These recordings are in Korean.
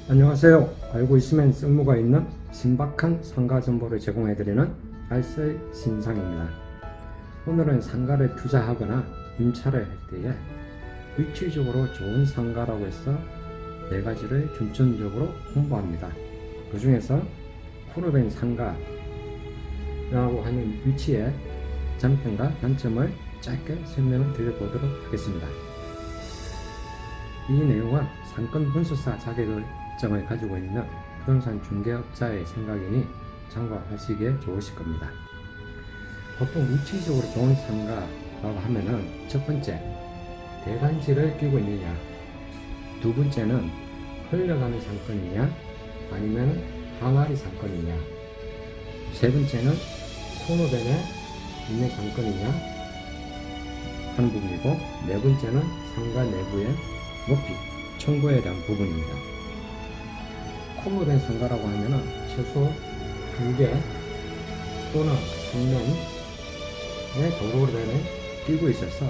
안녕하세요. 알고 있으면 쓸모가 있는 신박한 상가 정보를 제공해드리는 알쓸 신상입니다. 오늘은 상가를 투자하거나 임차를 할 때에 위치적으로 좋은 상가라고 해서 4가지를 중점적으로 홍보합니다. 그 중에서 코너뱅 상가라고 하는 위치의 장점과 단점을 짧게 설명을 드려보도록 하겠습니다. 이 내용은 상권 분수사 자격증을 가지고 있는 부동산 중개업자의 생각이니 참고하시기에 좋으실 겁니다. 보통 위치적으로 좋은 상가라고 하면은 첫 번째, 대단지를 끼고 있느냐, 두 번째는 흘러가는 상권이냐 아니면 항아리 상권이냐, 세 번째는 선호변에 있는 상권이냐 하는 부분이고, 네 번째는 상가 내부의 높이, 청구에 대한 부분입니다. 코너된 상가라고 하면은 최소 2개 또는 3면의 도로를 끼고 있어서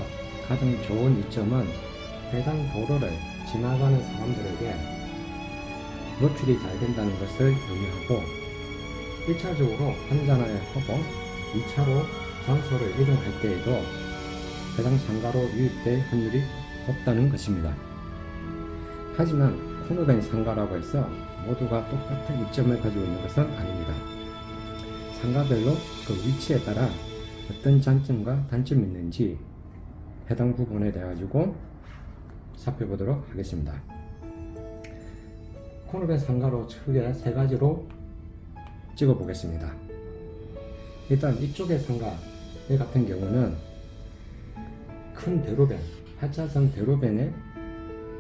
가장 좋은 이점은 해당 도로를 지나가는 사람들에게 노출이 잘 된다는 것을 의미하고, 1차적으로 환전을 하고 2차로 장소를 이동할 때에도 해당 상가로 유입될 확률이 높다는 것입니다. 하지만 코너뱅 상가라고 해서 모두가 똑같은 이점을 가지고 있는 것은 아닙니다. 상가별로 그 위치에 따라 어떤 장점과 단점이 있는지 해당 부분에 대해 가지고 살펴보도록 하겠습니다. 코너뱅 상가로 크게 3가지로 찍어 보겠습니다. 일단 이쪽의 상가 같은 경우는 큰 대로변, 8차선 대로변에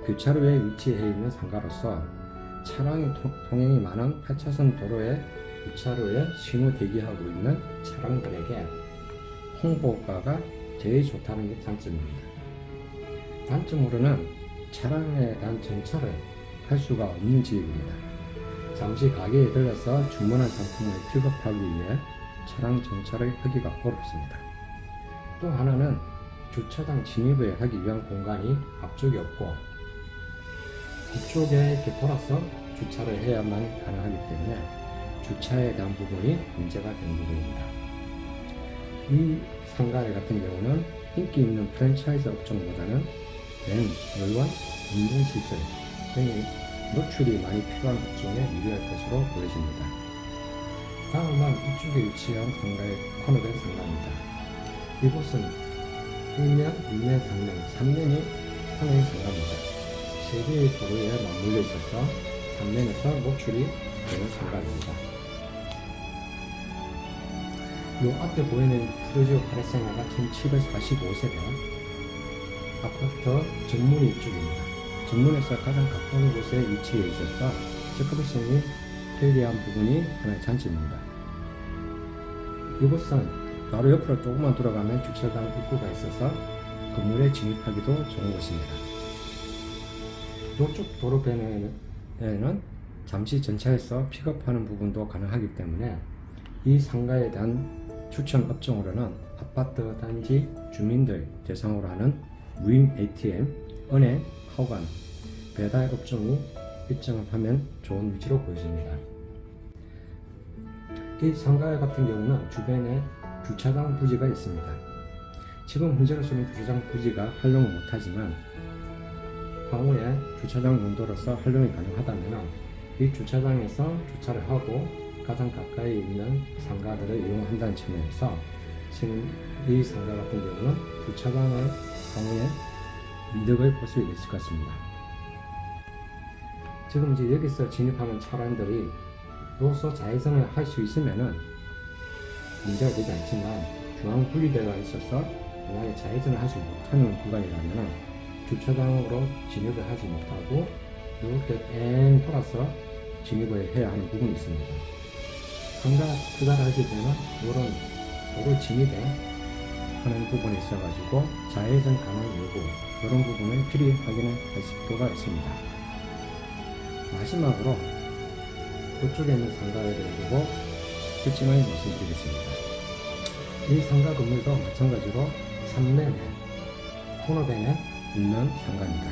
교차로에 위치해 있는 상가로서 차량이 통행이 많은 8차선 도로의 교차로에 신호 대기하고 있는 차량들에게 홍보효과가 제일 좋다는 게 장점입니다. 단점으로는 차량에 대한 정차를 할 수가 없는 지역입니다. 잠시 가게에 들러서 주문한 상품을 픽업하기 위해 차량 정차를 하기가 어렵습니다. 또 하나는 주차장 진입을 하기 위한 공간이 앞쪽에 없고 뒤쪽에 이렇게 돌아서 주차를 해야만 가능하기 때문에 주차에 대한 부분이 문제가 되는 부분입니다. 이 상가 같은 경우는 인기 있는 프랜차이즈 업종보다는 연원, 운동시설 등의 노출이 많이 필요한 업종에 유리할 것으로 보여집니다. 다음은 이쪽에 위치한 상가의 코너된 상가입니다. 이곳은 1면, 2면, 3면, 3면이 하나의 상가입니다. 3개의 도로에 맞물려 있어서 3면에서 노출이 되는 상가입니다. 이 앞에 보이는 푸르지오 파레세나가 1745세대 아파트 정문이 이쪽입니다. 정문에서 가장 가까운 곳에 위치해 있어서 접근성이 편리한 부분이 하나의 장점입니다. 이곳은 바로 옆으로 조금만 돌아가면 주차장 입구가 있어서 건물에 진입하기도 좋은 곳입니다. 이쪽 도로변에는 잠시 전차해서 픽업하는 부분도 가능하기 때문에 이 상가에 대한 추천 업종으로는 아파트 단지 주민들 대상으로 하는 무인 ATM, 은행, 하우간, 배달 업종이 입점을 하면 좋은 위치로 보여집니다. 이 상가 같은 경우는 주변에 주차장 부지가 있습니다. 지금 현재로서는 주차장 부지가 활용을 못하지만 향후에 주차장 용도로서 활용이 가능하다면 이 주차장에서 주차를 하고 가장 가까이 있는 상가들을 이용한다는 측면에서 지금 이 상가 같은 경우는 주차장을 향후에 이득을 볼 수 있을 것 같습니다. 지금 이제 여기서 진입하는 차량들이 로서 좌회전을 할 수 있으면은 문제가 되지 않지만 중앙 분리대가 있어서 만약에 좌회전을 하지 못하는 구간이라면 주차장으로 진입을 하지 못하고 이렇게 뺑 돌아서 진입을 해야 하는 부분이 있습니다. 상가 투자를 하게 되면 이런 도로 진입에 하는 부분이 있어가지고 좌회전 가능 여부 이런 부분을 필히 확인할 필요가 있습니다. 마지막으로 그쪽에 있는 상가에 대해서 특징을 말씀드리겠습니다. 이 상가 건물도 마찬가지로 3면에 코너뱅에 있는 상가입니다.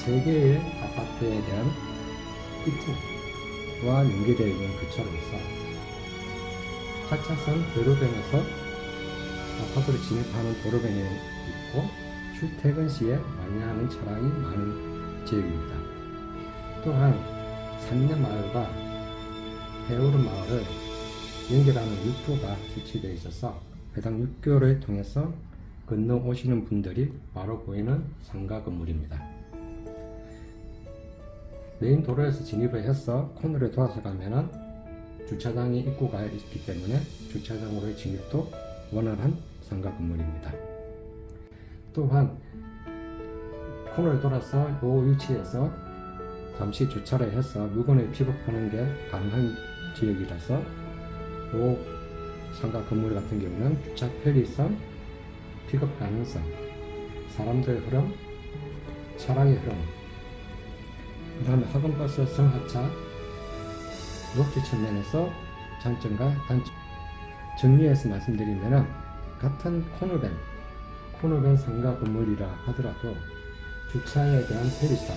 3개의 아파트에 대한 입구와 연계되어 있는 교차로에서 4차선 도로변에서 아파트로 진입하는 도로변이 있고 출퇴근 시에 만회하는 차량이 많은 지역입니다. 또한 산내마을과 해오름 마을을 연결하는 육교가 설치되어 있어서 해당 육교를 통해서 건너오시는 분들이 바로 보이는 상가 건물입니다. 메인 도로에서 진입을 해서 코너를 돌아서 가면은 주차장이 입구가 있기 때문에 주차장으로의 진입도 원활한 상가 건물입니다. 또한 코너를 돌아서 이 위치에서 잠시 주차를 해서 물건을 픽업하는 게 가능한 지역이라서 이 상가 건물 같은 경우는 주차 편리성, 픽업 가능성, 사람들 흐름, 차량의 흐름, 그 다음에 학원버스 승하차, 녹지 측면에서 장점과 단점 정리해서 말씀드리면 같은 코너밴 상가 건물이라 하더라도 주차에 대한 편리성,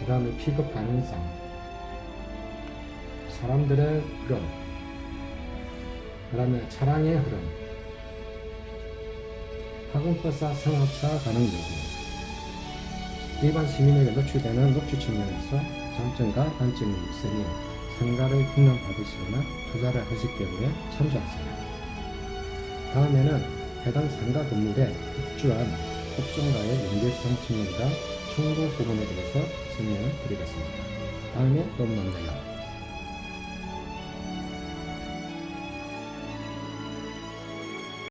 그 다음에 픽업 가능성, 사람들의 흐름, 그 다음에 차량의 흐름, 학원버스와 승합차 가능 여부, 일반 시민에게 노출되는 녹지 측면에서 장점과 단점이 있으니 상가를 분양받으시거나 투자를 하실 경우에 참조하세요. 다음에는 해당 상가 건물에 입주한 업종과의 연계성 측면과 청구 부분에 대해서 설명을 드리겠습니다. 다음에 또 만나요.